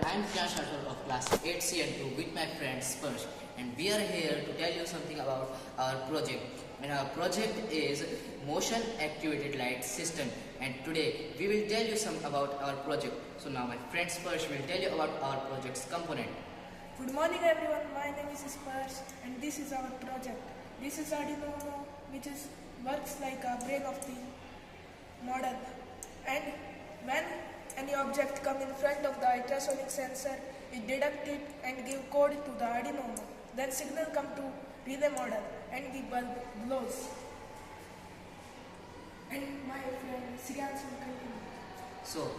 I am of class 8C and 2 with my friend Spursh, and we are here to tell you something about our project. And our project is motion activated light system, and today we will tell you some about our project. So now my friend Spursh will tell you about our project's component. Good morning everyone, my name is Spursh and this is our project. This is Arduino UNO, which works like a brain of the model. And when any object comes in front of the ultrasonic sensor, it detects it and gives code to the Arduino UNO. Then signal come to relay model and the bulb glows. And my friend Sirans will continue. So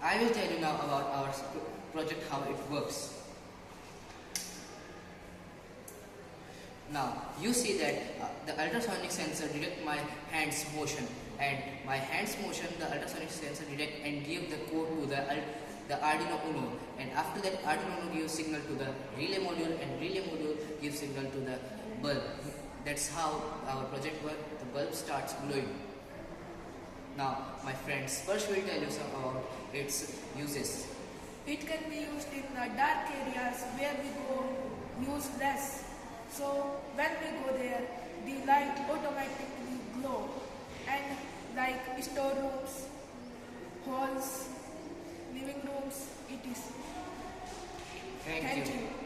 I will tell you now about our project, how it works. Now you see that the ultrasonic sensor detects my hand's motion, and my hand's motion the ultrasonic sensor detects and give the code to the Arduino UNO, and after that Arduino UNO gives signal to the relay module, and relay module gives signal to the bulb. That's how our project works. The bulb starts glowing. Now my friend Spursh will tell you some about its uses. It can be used in the dark areas where we go use less. So when we go there, the light automatically glow, and like storerooms, halls, living rooms, it is. Thank you.